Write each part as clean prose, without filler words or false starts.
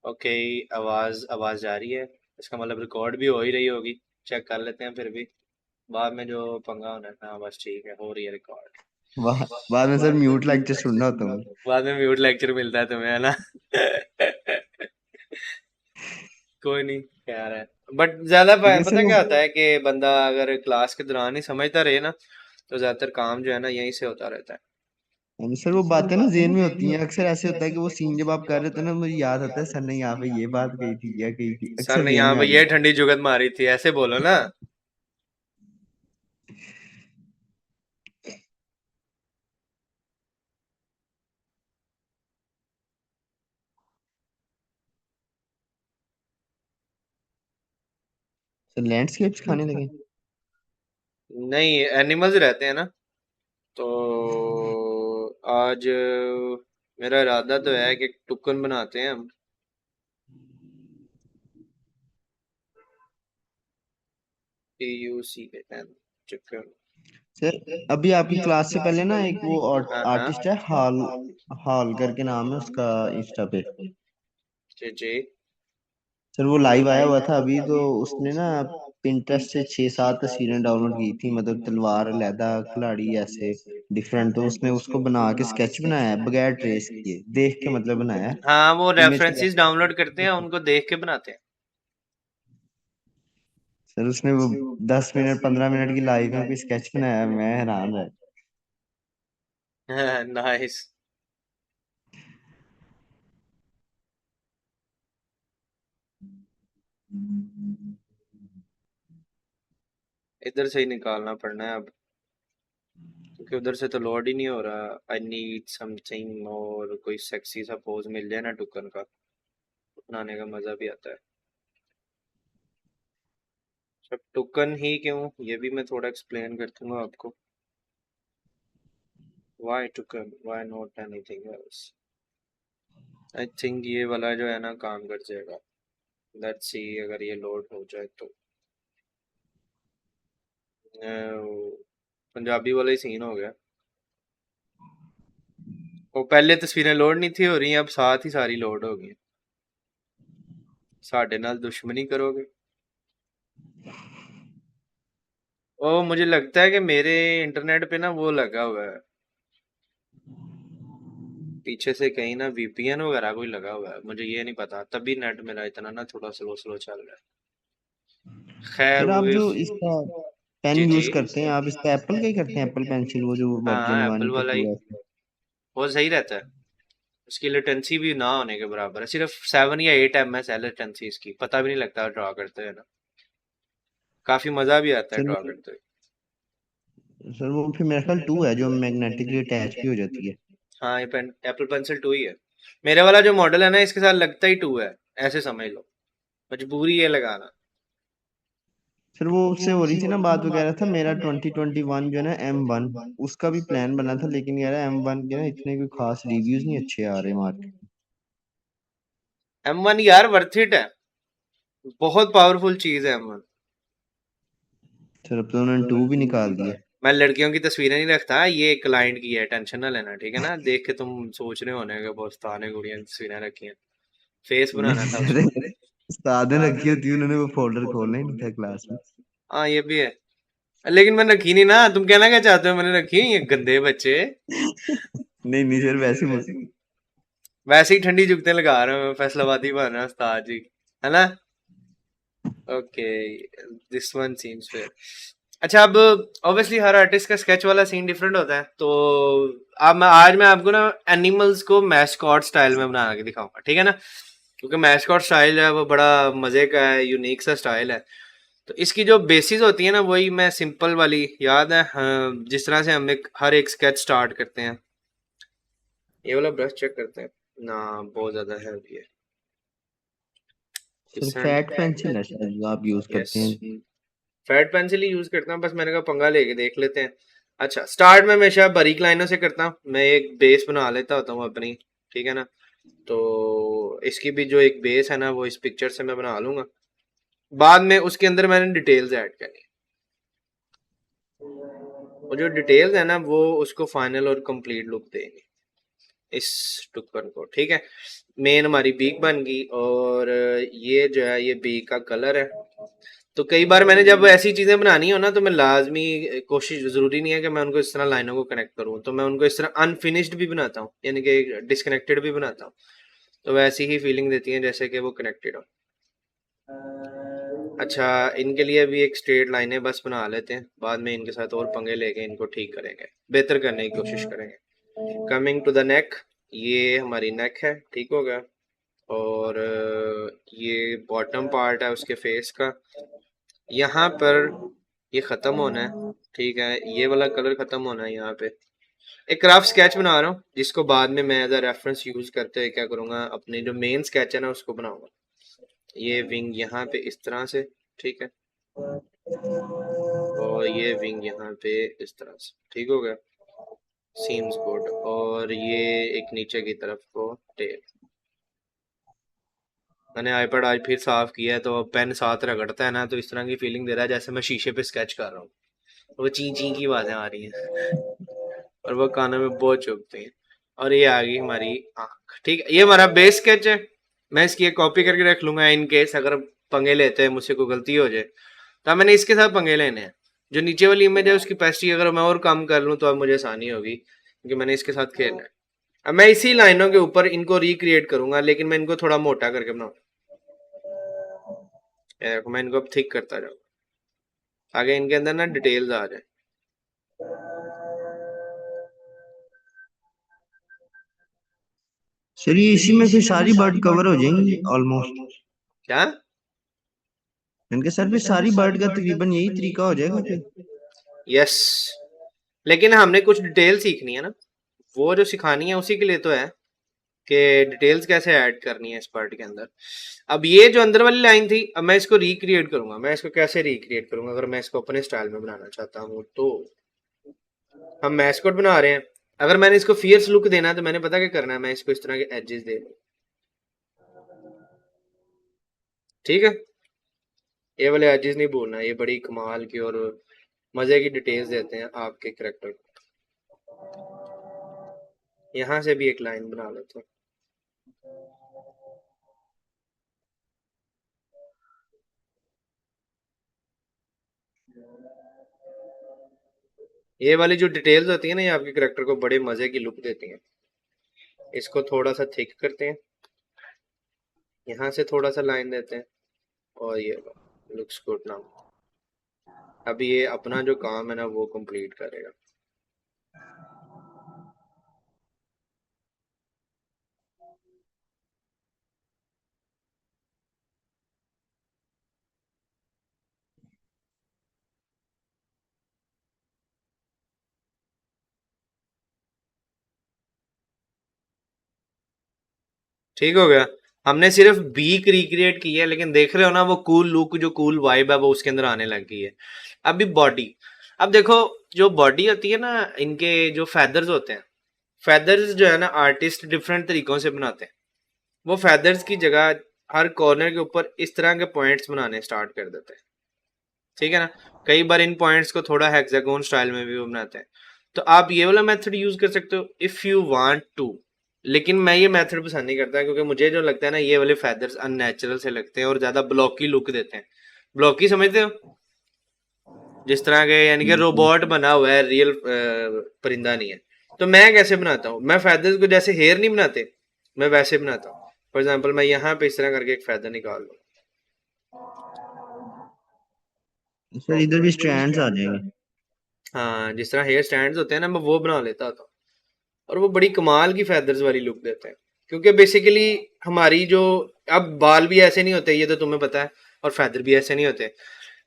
Okay. आवाज आवाज जा रही है, इसका मतलब रिकॉर्ड भी हो ही रही होगी। चेक कर लेते हैं फिर भी, बाद में जो पंगा होना है। हाँ बस ठीक है, हो रही है रिकॉर्ड। बाद में सर म्यूट लेक्चर सुनना होता हूँ। बाद में म्यूट लेक्चर मिलता है तुम्हें, है ना? कोई नहीं, खैर है। बट ज्यादा ठीक है सर पता वो। क्या होता है कि बंदा अगर क्लास के दौरान ही समझता रहे ना, तो ज्यादातर काम जो है ना यहीं से होता रहता है। हाँ, सर वो बातें ना जेन में होती हैं, अक्सर ऐसे होता है कि वो सीन जब आप कर रहे थे ना मुझे याद आता है, सर ने यहाँ पे ये बात कही थी या कही थी, सर अक्सर ने जेन यहाँ में पे आ ये जाता है। ठंडी जुगत मारी थी, ऐसे बोलो ना। सर लैंडस्केप्स खाने लगे। नहीं, एनिमल्स रहते हैं ना, तो आज मेरा इरादा तो है कि टुकन बनाते हैं हम। TUC कहते हैं, चिकन। सर अभी आपकी क्लास से पहले ना एक वो हाँ हाँ। आर्टिस्ट है, हॉल हॉल करके नाम है उसका, इंस्टा पे। जी जी। सर वो लाइव आया हुआ था अभी, तो उसने ना पिंटरेस्ट से 6-7 तस्वीरें डाउनलोड की थी, मतलब तलवार लहदा खिलाड़ी ऐसे डिफरेंट, तो उसने उसको बना के स्केच बनाया है बगैर ट्रेस किए, देख के मतलब बनाया है। हाँ, वो इमेज के रेफरेंसेस डाउनलोड करते हैं, उनको देख के बनाते हैं। सर उसने वो 10 मिनट 15 मिनट की लाइव में कोई स्केच बनाया है, मैं हैरान रहा। नाइस। इधर से ही निकालना पड़ना है अब, क्योंकि उधर से तो लोड ही नहीं हो रहा। आई नीड समथिंग और कोई सेक्सी सा पोज मिल जाए ना टुकन का, बनाने का मजा भी आता है। सब टुकन ही क्यों, ये भी मैं थोड़ा एक्सप्लेन कर दूंगा आपको। Why token, why not anything else. I think ये वाला जो है ना काम कर जाएगा। लेट्स सी, अगर ये लोड हो जाए तो। पंजाबी वाला ही सीन हो गया। वो पहले तस्वीरें लोड नहीं थी हो रही, अब साथ ही सारी लोड हो गई। साढ़े नाल दुश्मनी करोगे? ओ, मुझे लगता है कि मेरे इंटरनेट पे ना वो लगा हुआ है, पीछे से कहीं ना VPN वगैरह कोई लगा हुआ है, मुझे ये नहीं पता, तभी नेट मेरा इतना ना थोड़ा स्लो स्लो चल रहा है। खैर सर वो आप भी। जो इसका जी पेन जी। यूज करते हैं, आप इसका एप्पल का ही करते हैं, एप्पल पेंसिल, वो जो वर्जन हाँ, वन एप्पल के वाला ही, टू है। वो सही रहता है। उसकी लेटेंसी भी ना होने के बराबर है, सिर्फ 7 या 8 ms है लेटेंसी इसकी, पता भी नहीं लगता ड्रॉ करते हैं ना। काफी मजा भी आता है सर ड्रॉ करते हुए। सर वो फिर मेरा ख्याल टू है जो मैग्नेटिकली अटैच भी हो जाती है। हाँ, ये पेन एप्पल पेंसिल 2 ही है। मेरे वाला जो मॉडल है ना, इसके साथ लगता ही 2 है, ऐसे समझ लो। मजबूरी है लगाना। सर वो उससे हो रही थी ना बात वगैरह, था मेरा 2021 जो है ना M1, उसका भी प्लान बना था, लेकिन यार M1 के ना इतने कोई खास रिव्यूज नहीं अच्छे आ रहे मार्केट। M1 यार वर्थ इट है, बहुत पावरफुल चीज है M1। सर अब तो उन्होंने टू भी निकाल दिया। मैं लड़कियों की तस्वीरें नहीं रखता, ये क्लाइंट की है, टेंशन ना लेना, ठीक है ना? देख के तुम सोच रहे होने के पोस्ताने गुड़िया की तस्वीरें रखी हैं, फेस बनाना नहीं था सर, उसमें। उस्ताद ने रखी होती, उन्होंने वो फोल्डर खोलना ही नहीं था क्लास में। हाँ ये भी है, लेकिन मैंने रखी नहीं ना। तुम कहना क्या चाहते हो, मैंने रखी ये गंदे बच्चे। नहीं नहीं सर वैसे वैसे ही ठंडी जुगते लगा रहे हो, फैसलाबादी बन रहा है उस्ताद जी, है ना? Okay, this one seems fair. अच्छा, अब ऑब्वियसली हर आर्टिस्ट का स्केच वाला सीन डिफरेंट होता है, तो अब मैं आपको ना एनिमल्स को मैस्कॉट स्टाइल में बना के दिखाऊंगा, ठीक है ना? क्योंकि मैस्कॉट स्टाइल है वो बड़ा मजे का है, यूनिक सा स्टाइल है। तो इसकी जो बेसिस होती है ना, वही मैं सिंपल वाली याद है, हाँ, जिस तरह से हम हर एक स्केच स्टार्ट करते हैं। ये वाला ब्रश चेक करते हैं ना, बहुत ज्यादा हैवी है। Sir Descent। फैट पेंसिल है शायद जो आप यूज यस, करते हैं। फैट पेंसिल ही यूज करता हूँ, बस मैंने कहा पंगा लेके देख लेते हैं। अच्छा, स्टार्ट में हमेशा बारीक लाइनों से करता हूँ, मैं एक बेस बना लेता होता हूँ अपनी, ठीक है ना? तो इसकी भी जो एक बेस है ना, वो इस पिक्चर से मैं बना लूंगा। बाद में उसके अंदर मैंने डिटेल्स ऐड करनी है, और जो डिटेल्स है ना वो उसको फाइनल और कंप्लीट लुक देंगे इस टुकन को, ठीक है? मेन हमारी बीक बन गई, और ये जो है ये बीक का कलर है। तो कई बार मैंने जब ऐसी चीजें बनानी हो ना, तो मैं लाजमी कोशिश, जरूरी नहीं है कि मैं उनको इस तरह लाइनों को कनेक्ट करूँ, तो मैं उनको इस तरह अनफिनिश्ड भी बनाता हूँ, यानी कि डिसकनेक्टेड भी बनाता हूँ। तो वैसी ही फीलिंग देती है जैसे कि वो कनेक्टेड हो। अच्छा, इनके लिए भी एक स्ट्रेट लाइनें बस बना लेते हैं, बाद में इनके साथ और पंगे लेके इनको ठीक करेंगे, बेहतर करने की कोशिश करेंगे। कमिंग टू द नेक, ये हमारी नेक है, ठीक हो गया। और ये बॉटम पार्ट है उसके फेस का, यहाँ पर ये खत्म होना है, ठीक है, ये वाला कलर खत्म होना है यहाँ पे। एक रफ स्केच बना रहा हूँ जिसको बाद में मैं एज अ रेफरेंस यूज करते हुए क्या करूँगा, अपने जो मेन स्केच है ना उसको बनाऊंगा। ये विंग यहाँ पे इस तरह से, ठीक है, और ये विंग यहाँ पे इस तरह से, ठीक हो गया, सीम्स गुड। और ये एक नीचे की तरफ को टेल। मैंने आईपैड आज फिर साफ किया है, तो अब पेन साथ रगड़ता है ना, तो इस तरह की फीलिंग दे रहा है जैसे मैं शीशे पे स्केच कर रहा हूँ। वो ची ची की आवाजें आ रही हैं और वो कानों में बहुत चुभती हैं। और ये आ गई हमारी आँख, ठीक है, ये हमारा बेस स्केच है। मैं इसकी एक कॉपी करके रख लूंगा इन केस अगर पंगे लेते हैं मुझसे कोई गलती हो जाए, तो मैंने इसके साथ पंगे लेने हैं। जो नीचे वाली इमेज है उसकी पेस्ट्री अगर मैं और कम कर लूँ तो अब मुझे आसानी होगी, क्योंकि मैंने इसके साथ खेलना है। अब मैं इसी लाइनों के ऊपर इनको रिक्रिएट करूंगा, लेकिन मैं इनको थोड़ा मोटा करके बनाऊंगा। देखो मैं इनको अब थिक करता जाऊंगा, आगे इनके अंदर ना डिटेल्स आ जाए। सर ये इसी में फिर सारी बर्ड कवर हो जाएंगी ऑलमोस्ट। क्या? इनके सर फिर सारी बर्ड का तकरीबन यही तरीका हो जाएगा फिर। यस, लेकिन हमने कुछ डिटेल सीखनी है ना, वो जो सिखानी है उसी के लिए तो है कि डिटेल्स कैसे ऐड करनी है इस पार्ट के अंदर। अब ये जो अंदर वाली लाइन थी, अब मैं इसको रिक्रिएट करूंगा। मैं इसको कैसे रिक्रिएट करूंगा अगर मैं इसको अपने स्टाइल में बनाना चाहता हूँ तो। हम मैस्कॉट बना रहे हैं, अगर मैंने इसको फियर्स लुक देना है तो मैंने पता क्या करना है, मैं इसको इस तरह के एजेस दे दूँ, ठीक है। ये वाले एजेस नहीं बोलना, ये बड़ी कमाल की और मजे की डिटेल्स देते हैं आपके करेक्टर को। यहाँ से भी एक लाइन बना लेते हैं। ये वाली जो डिटेल्स होती है ना, ये आपके करेक्टर को बड़े मजे की लुक देती हैं। इसको थोड़ा सा थिक करते हैं, यहाँ से थोड़ा सा लाइन देते हैं, और ये लुक्स गुड नाउ। अब ये अपना जो काम है ना वो कंप्लीट करेगा। ठीक हो गया। हमने सिर्फ बीक रिक्रिएट की है, लेकिन देख रहे हो ना वो कूल लुक, जो कूल वाइब है वो उसके अंदर आने लग गई है। अभी बॉडी, अब देखो, जो बॉडी होती है ना, इनके जो फेदर्स होते हैं, फेदर्स जो है ना आर्टिस्ट डिफरेंट तरीकों से बनाते हैं। वो फेदर्स की जगह हर कॉर्नर के ऊपर इस तरह के पॉइंट्स बनाने स्टार्ट कर देते हैं, ठीक है ना। कई बार इन पॉइंट्स को थोड़ा हेक्सागोन स्टाइल में भी वो बनाते हैं। तो आप ये वाला मेथड यूज कर सकते हो इफ यू वांट टू, लेकिन मैं ये मेथड पसंद नहीं करता, क्योंकि मुझे जो लगता है ना ये वाले फेदर्स अननेचुरल से लगते हैं और ज्यादा ब्लॉकी लुक देते हैं। ब्लॉकी समझते हो, जिस तरह के, यानी कि रोबोट बना हुआ है, रियल परिंदा नहीं है। तो मैं कैसे बनाता हूँ, मैं फेदर्स को जैसे हेयर नहीं बनाते, मैं वैसे बनाता हूँ। फॉर एग्जाम्पल मैं यहाँ पे इस तरह करके एक फेदर निकाल लूँ। सर इधर भी स्ट्रैंड्स आ जाएंगे। हाँ, जिस तरह हेयर स्टैंड्स होते हैं ना, मैं वो बना लेता था, और वो बड़ी कमाल की फेदर्स वाली लुक देते हैं। क्योंकि बेसिकली हमारी जो, अब बाल भी ऐसे नहीं होते, ये तो तुम्हें पता है, और फेदर भी ऐसे नहीं होते,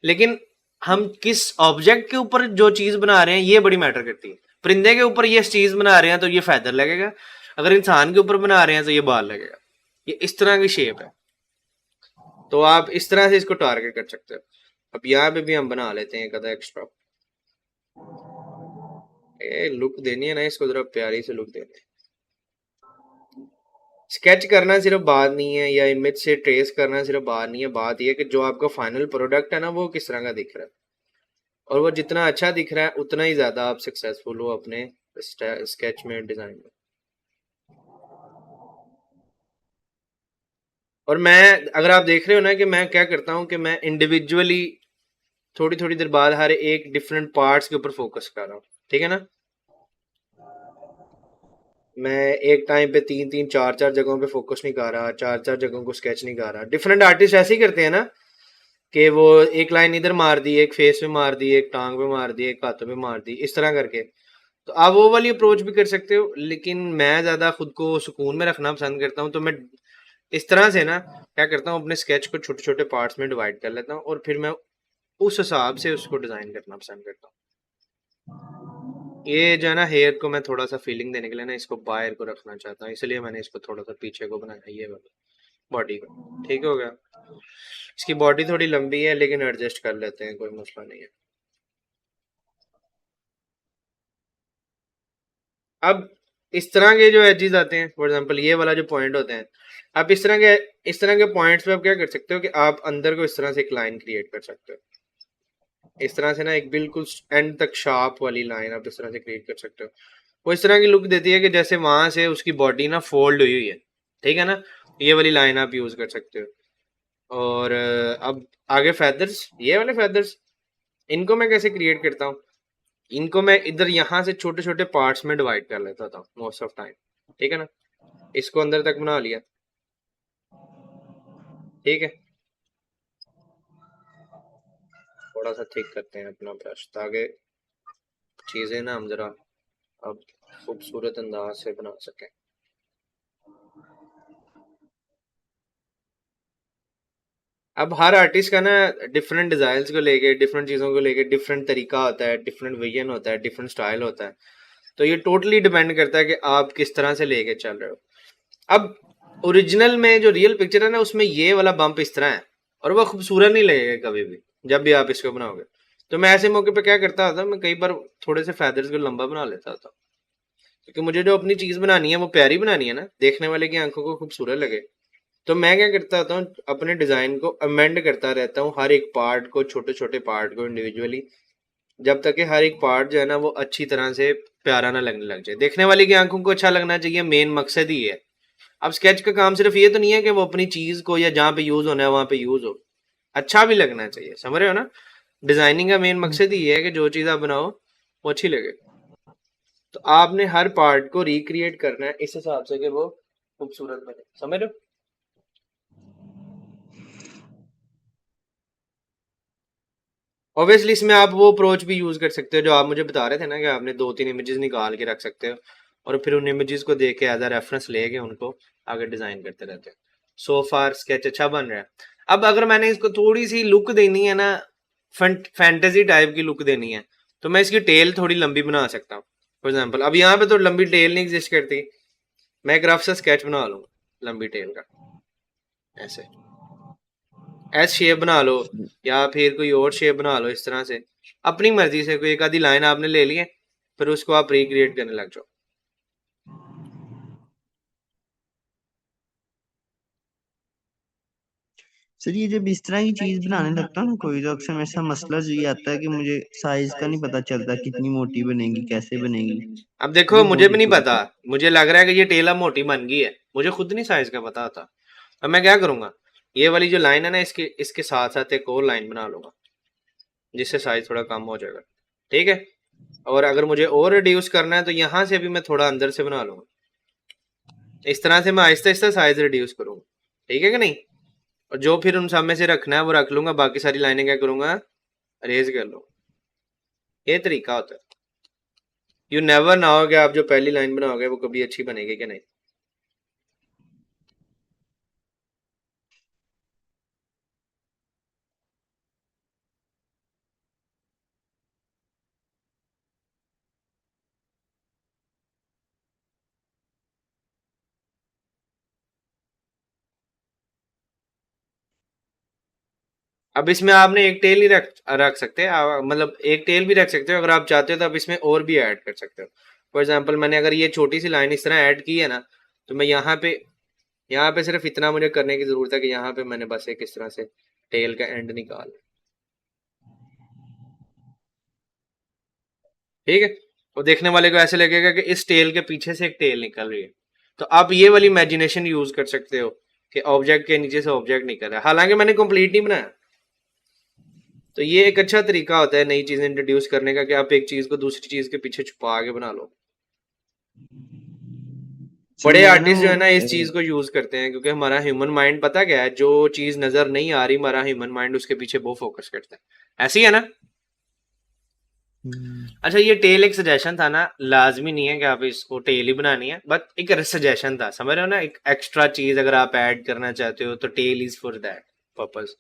लेकिन हम किस ऑब्जेक्ट के ऊपर जो चीज बना रहे हैं ये बड़ी मैटर करती है। परिंदे के ऊपर ये चीज बना रहे हैं तो ये फेदर लगेगा, अगर इंसान के ऊपर बना रहे हैं तो ये बाल लगेगा। ये इस तरह की शेप है, तो आप इस तरह से इसको टारगेट कर सकते हो। अब यहाँ पे भी हम बना लेते हैं कदा एक्स्ट्रा, लुक देनी है ना इसको, जरा प्यारी से लुक देनी है। स्केच करना सिर्फ बात नहीं है, या इमेज से ट्रेस करना सिर्फ बात नहीं है, बात यह है कि जो आपका फाइनल प्रोडक्ट है ना वो किस तरह का दिख रहा है, और वो जितना अच्छा दिख रहा है उतना ही ज्यादा आप सक्सेसफुल हो अपने स्केच में, डिजाइन में। और मैं, अगर आप देख रहे हो ना कि मैं क्या करता हूँ कि मैं इंडिविजुअली थोड़ी थोड़ी देर बाद हर एक डिफरेंट पार्ट्स के ऊपर फोकस कर रहा हूँ, ठीक है ना। मैं एक टाइम पे तीन तीन चार चार जगहों पे फोकस नहीं कर रहा, चार चार जगहों को स्केच नहीं कर रहा। डिफरेंट आर्टिस्ट ऐसे ही करते हैं ना कि वो एक लाइन इधर मार दी, एक फेस पे मार दी, एक टांग पे मार दी, एक हाथों पे मार दी, इस तरह करके। तो आप वो वाली अप्रोच भी कर सकते हो, लेकिन मैं ज्यादा खुद को सुकून में रखना पसंद करता हूँ। तो मैं इस तरह से ना क्या करता हूँ, अपने स्केच को छोटे छोटे पार्ट्स में डिवाइड कर लेता हूँ और फिर मैं उस हिसाब से उसको डिजाइन करना पसंद करता हूँ। ये जो है ना, हेयर को मैं थोड़ा सा फीलिंग देने के लिए ना इसको बाहर को रखना चाहता हूँ, इसलिए मैंने इसको थोड़ा सा पीछे को बनाया, ये वाला बॉडी को। ठीक हो गया। इसकी बॉडी थोड़ी लंबी है लेकिन एडजस्ट कर लेते हैं, कोई मसला नहीं है। अब इस तरह के जो एजेस आते हैं, फॉर एग्जांपल ये वाला जो पॉइंट होते हैं, आप इस तरह के पॉइंट्स पे आप क्या कर सकते हो कि आप अंदर को इस तरह से एक लाइन क्रिएट कर सकते हो। इस तरह से ना एक बिल्कुल एंड तक शार्प वाली लाइन आप इस तरह से क्रिएट कर सकते हो। वो इस तरह की लुक देती है कि जैसे वहां से उसकी बॉडी ना फोल्ड हुई हुई है, ठीक है ना। ये वाली लाइन आप यूज कर सकते हो। और अब आगे फेदर्स, ये वाले फेदर्स, इनको मैं कैसे क्रिएट करता हूँ। इनको मैं इधर यहाँ से छोटे छोटे पार्ट्स में डिवाइड कर लेता था मोस्ट ऑफ टाइम, ठीक है ना। इसको अंदर तक बना लिया, ठीक है। थोड़ा सा थिक करते हैं अपना ब्रश ताकि चीजें ना हम जरा अब खूबसूरत अंदाज से बना सकें। अब हर आर्टिस्ट का ना डिफरेंट डिजाइन को लेके, डिफरेंट चीजों को लेके डिफरेंट तरीका होता है, डिफरेंट विजन होता है, डिफरेंट स्टाइल होता है। तो ये टोटली डिपेंड करता है कि आप किस तरह से लेके चल रहे हो। अब ओरिजिनल में जो रियल पिक्चर है ना, उसमें ये वाला बम्प इस तरह है और वह खूबसूरत नहीं लगेगा कभी भी जब भी आप इसको बनाओगे। तो मैं ऐसे मौके पे क्या करता था, मैं कई बार थोड़े से फेदर्स को लंबा बना लेता था, क्योंकि मुझे जो अपनी चीज बनानी है वो प्यारी बनानी है ना, देखने वाले की आंखों को खूबसूरत लगे। तो मैं क्या करता था, अपने डिजाइन को अमेंड करता रहता हूँ, हर एक पार्ट को, छोटे छोटे पार्ट को इंडिविजुअली, जब तक कि हर एक पार्ट जो है ना वो अच्छी तरह से प्यारा ना लगने लग जाए। देखने वाले की आंखों को अच्छा लगना चाहिए, मेन मकसद ही है। अब स्केच का काम सिर्फ ये तो नहीं है कि वो अपनी चीज को या जहाँ पे यूज होना है वहां पे यूज हो, अच्छा भी लगना चाहिए, समझ रहे हो ना। डिजाइनिंग का मेन मकसद ही है कि जो चीज आप बनाओ वो अच्छी लगे। तो आपने हर पार्ट को रिक्रिएट करना है इस हिसाब से कि वो खूबसूरत बने, समझ रहे हो। ऑब्वियसली इसमें आप वो अप्रोच भी यूज कर सकते हो जो आप मुझे बता रहे थे ना, कि आपने दो तीन इमेजेस निकाल के रख सकते हो और फिर उन इमेजेस को देख के एज अ रेफरेंस लेके उनको आगे डिजाइन करते रहते हो। सो फार स्केच अच्छा बन रहा है। अब अगर मैंने इसको थोड़ी सी लुक देनी है ना, फैंटेसी टाइप की लुक देनी है, तो मैं इसकी टेल थोड़ी लंबी बना सकता हूँ। फॉर एग्जाम्पल अब यहाँ पे तो लंबी टेल नहीं एग्जिस्ट करती, मैं एक रफ सा स्केच बना लूंगा लंबी टेल का, ऐसे एस शेप बना लो या फिर कोई और शेप बना लो, इस तरह से अपनी मर्जी से कोई एक आधी लाइन आपने ले ली है, फिर उसको आप रिक्रिएट करने लग जाओ। सर ये जब इस तरह की चीज बनाने लगता हूँ ना कोई, तो अक्सर मेरे साथ मसला जो ये आता है कि मुझे साइज का नहीं पता चलता, कितनी मोटी बनेगी, कैसे बनेगी। अब देखो ये मुझे बहुत भी नहीं इशू पता, होता है। मुझे लग रहा है कि ये टेला मोटी बन गई है, मुझे खुद नहीं साइज का पता था। अब मैं क्या करूंगा, ये वाली जो लाइन है ना, इसके इसके साथ साथ एक और लाइन बना लूंगा जिससे साइज थोड़ा कम हो जाएगा, ठीक है। और अगर मुझे और रिड्यूस करना है तो यहाँ से भी मैं थोड़ा अंदर से बना लूंगा, इस तरह से मैं आहिस्ता आहिस्ता साइज रिड्यूस करूंगा, ठीक है कि नहीं। और जो फिर उन सब में से रखना है वो रख लूंगा, बाकी सारी लाइनें क्या करूंगा, अरेज कर लूंगा। ये तरीका होता है। यू नेवर ना हो कि आप जो पहली लाइन बनाओगे वो कभी अच्छी बनेगी कि नहीं। अब इसमें आपने एक टेल ही रख रख सकते हैं, मतलब एक टेल भी रख सकते हो, अगर आप चाहते हो तो आप इसमें और भी ऐड कर सकते हो। फॉर एग्जाम्पल मैंने अगर ये छोटी सी लाइन इस तरह ऐड की है ना, तो मैं यहाँ पे सिर्फ इतना मुझे करने की जरूरत है कि यहाँ पे मैंने बस एक इस तरह से टेल का एंड निकाल, ठीक है। और देखने वाले को ऐसे लगेगा कि इस टेल के पीछे से एक टेल निकल रही है। तो आप ये वाली इमेजिनेशन यूज कर सकते हो कि ऑब्जेक्ट के नीचे से ऑब्जेक्ट निकल रहा है, हालांकि मैंने कंप्लीट नहीं बनाया। तो ये एक अच्छा तरीका होता है नई चीज इंट्रोड्यूस करने का, कि आप एक चीज को दूसरी चीज के पीछे छुपा के बना लो। सर बड़े मैं ना आर्टिस्ट जो है ना इस चीज को यूज करते हैं, क्योंकि हमारा ह्यूमन माइंड पता क्या है, जो चीज नजर नहीं आ रही हमारा ह्यूमन माइंड उसके पीछे बहुत फोकस करता है, ऐसी है ना। अच्छा, ये टेल एक सजेशन था ना, लाजमी नहीं है कि आप इसको टेल ही बनानी है, बट एक सजेशन था, समझ रहे हो ना, एक एक्स्ट्रा चीज अगर आप ऐड करना चाहते हो तो tail is for that purpose,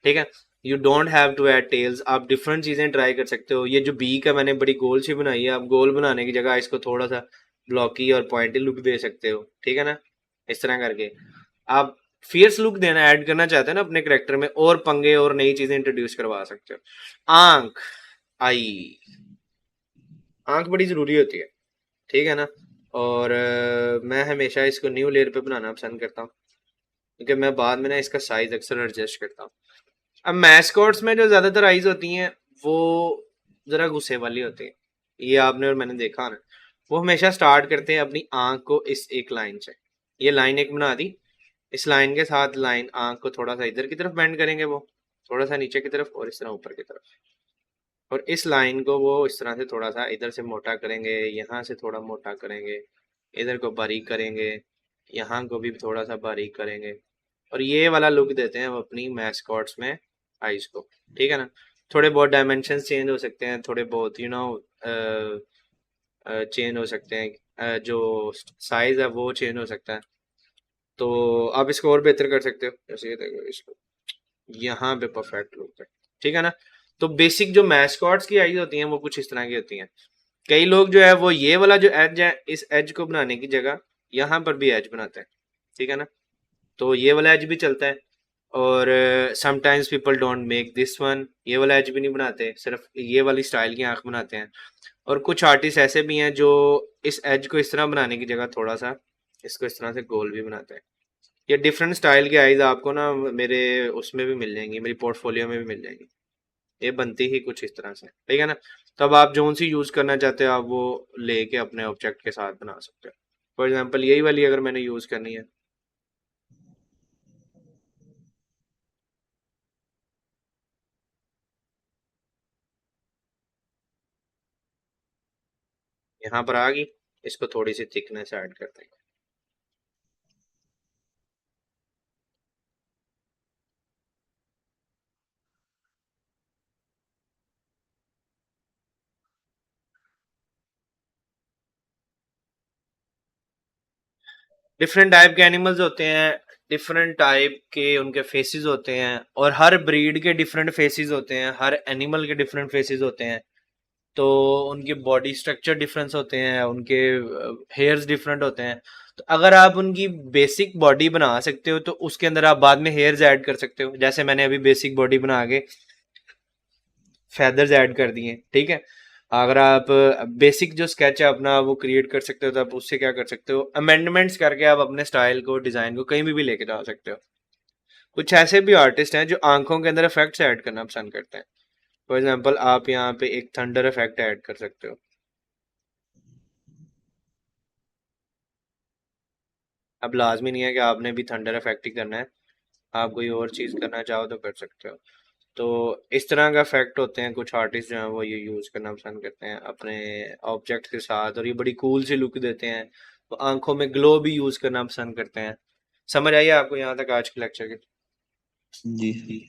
ठीक है। You don't have to add tails, आप डिफरेंट चीजें ट्राई कर सकते हो। ये जो बी का मैंने बड़ी गोल सी बनाई है, आप गोल बनाने की जगह इसको थोड़ा सा ब्लॉकी और पॉइंटी लुक दे सकते हो, ठीक है ना। इस तरह करके आप फियर्स लुक देना ऐड करना चाहते हैं ना अपने करेक्टर में, और पंगे और नई चीजें इंट्रोड्यूस करवा सकते हो। आंख, आई, आंख बड़ी जरूरी होती है, ठीक है ना। और मैं हमेशा इसको न्यू लेयर पे बनाना पसंद करता हूँ, क्योंकि मैं बाद में ना इसका साइज अक्सर एडजस्ट करता हूँ। अब मैस्कॉट्स में जो ज्यादातर आइज होती हैं वो जरा गुस्से वाली होती है, ये आपने और मैंने देखा ना। वो हमेशा स्टार्ट करते हैं अपनी आंख को इस एक लाइन से, ये लाइन एक बना दी, इस लाइन के साथ लाइन आंख को थोड़ा सा इधर की तरफ बेंड करेंगे, वो थोड़ा सा नीचे की तरफ और इस तरह ऊपर की तरफ, और इस लाइन को वो इस तरह से थोड़ा सा इधर से मोटा करेंगे, यहाँ से थोड़ा मोटा करेंगे, इधर को बारीक करेंगे, यहाँ को भी थोड़ा सा बारीक करेंगे, और ये वाला लुक देते हैं वो अपनी मैस्कॉट्स में आइज को, ठीक है ना। थोड़े बहुत डायमेंशन चेंज हो सकते हैं, थोड़े बहुत चेंज हो सकते हैं, जो साइज है वो चेंज हो सकता है, तो आप इसको और बेहतर कर सकते हो। जैसे ये देखो, इसको यहाँ पे परफेक्ट लुक है, ठीक है ना। तो बेसिक जो मैस्कॉट्स की आइज होती हैं वो कुछ इस तरह की होती हैं। कई लोग जो है वो ये वाला जो एज है, इस एज को बनाने की जगह यहाँ पर भी एज बनाते हैं, ठीक है ना। तो ये वाला एज भी चलता है, और sometimes people don't make this one, ये वाला एज भी नहीं बनाते, सिर्फ ये वाली स्टाइल की आंख बनाते हैं। और कुछ आर्टिस्ट ऐसे भी हैं जो इस एज को इस तरह बनाने की जगह थोड़ा सा इसको इस तरह से गोल भी बनाते हैं। ये डिफरेंट स्टाइल की आईज आपको ना मेरे उसमें भी मिल जाएंगी, मेरी पोर्टफोलियो में भी मिल जाएंगी। ये बनती ही कुछ इस तरह से, ठीक है ना। तो अब आप जोन सी यूज करना चाहते हो आप वो लेके अपने ऑब्जेक्ट के साथ बना सकते हो। फॉर एग्जांपल यही वाली अगर मैंने यूज करनी है, यहाँ पर आ गई, इसको थोड़ी सी थिकनेस ऐड करते हैं। डिफरेंट टाइप के एनिमल्स होते हैं, डिफरेंट टाइप के उनके फेसेस होते हैं, और हर ब्रीड के डिफरेंट फेसेस होते हैं, हर एनिमल के डिफरेंट फेसेस होते हैं। तो उनके बॉडी स्ट्रक्चर डिफरेंस होते हैं, उनके हेयर्स डिफरेंट होते हैं। तो अगर आप उनकी बेसिक बॉडी बना सकते हो तो उसके अंदर आप बाद में हेयर्स ऐड कर सकते हो, जैसे मैंने अभी बेसिक बॉडी बना के फेदर्स ऐड कर दिए, ठीक है। अगर आप बेसिक जो स्केच है अपना वो क्रिएट कर सकते हो, तो आप उससे क्या कर सकते हो, अमेंडमेंट्स करके आप अपने स्टाइल को डिजाइन को कहीं भी लेके जा सकते हो। कुछ ऐसे भी आर्टिस्ट हैं जो आंखों के अंदर इफेक्ट्स ऐड करना पसंद करते हैं। फॉर एग्जाम्पल आप यहाँ पे एक थंडर इफेक्ट ऐड कर सकते हो। अब लाजमी नहीं है कि आपने भी थंडर इफेक्ट ही करना है, आप कोई और चीज़ करना चाहो तो कर सकते हो। तो इस तरह का इफेक्ट होते हैं, कुछ आर्टिस्ट जो हैं वो ये यूज़ करना पसंद करते हैं अपने ऑब्जेक्ट के साथ, और ये बड़ी कूल सी लुक देते हैं। तो आंखों में ग्लो भी यूज़ करना पसंद करते हैं। समझ आइए आपको यहाँ तक आज के लेक्चर की? जी।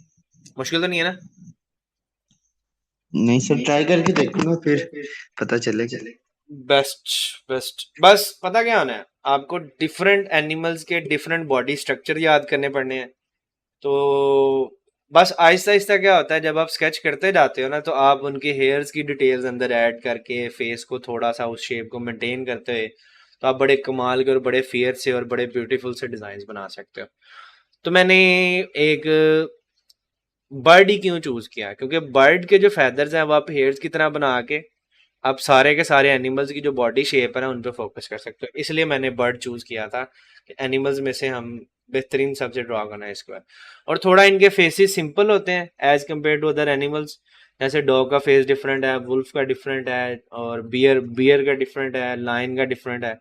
मुश्किल तो नहीं है ना? नहीं सर, ट्राई करके देखूंगा फिर पता चलेगा। Best, best. बस पता क्या होना है, आपको डिफरेंट एनिमल्स के डिफरेंट बॉडी स्ट्रक्चर याद करने पड़ने हैं। तो बस आहिस्ता आहिस्ता क्या होता है, जब आप स्केच करते जाते हो ना, तो आप उनके हेयर्स की डिटेल्स अंदर ऐड करके फेस को थोड़ा सा उस शेप को मेंटेन करते हुए, तो आप बड़े कमाल के और बड़े फेयर से और बड़े ब्यूटीफुल से डिजाइन बना सकते हो। तो मैंने एक बर्ड ही क्यों चूज किया, क्योंकि बर्ड के जो फेदर्स हैं वो आप हेयर्स की तरह बना के आप सारे के सारे एनिमल्स की जो बॉडी शेप है ना उन पे फोकस कर सकते हो। इसलिए मैंने बर्ड चूज किया था कि एनिमल्स में से हम बेहतरीन सबसे ड्रॉ करना है इसके बाद। और थोड़ा इनके फेसेस सिंपल होते हैं as compare to other animals. जैसे डॉग का फेस डिफरेंट है, वुल्फ का डिफरेंट है, और बियर बियर का डिफरेंट है, लायन का डिफरेंट है।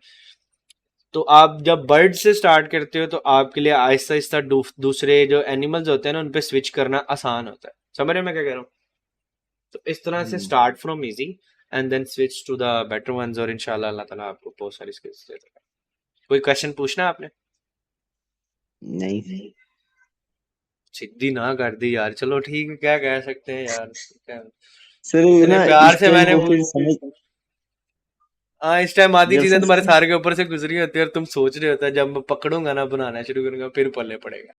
तो आप जब बर्ड से स्टार्ट करते हो तो आपके लिए आहिस्ता आहिस्ता दूसरे जो एनिमल्स होते हैं ना उन पे स्विच करना आसान होता है। समझ रहे हो मैं क्या कह रहा हूँ? तो इस तरह से start from easy and then switch to the better ones, और इंशाल्लाह अल्लाह ताला आपको बहुत सारी स्किल्स दे देगा। कोई क्वेश्चन पूछना है आपने? नहीं सीधी ना कर दी यार, चलो ठीक है, क्या कह सकते हैं यार, क्या सर, इतने ना प्यार इस से टाइम मैंने वो फिर समझ हाँ, इस टाइम आधी जब चीजें तुम्हारे सर सार के ऊपर से गुजरी होती है और तुम सोच रहे होता है जब मैं पकड़ूंगा ना बनाना शुरू करूंगा फिर पल्ले पड़ेगा।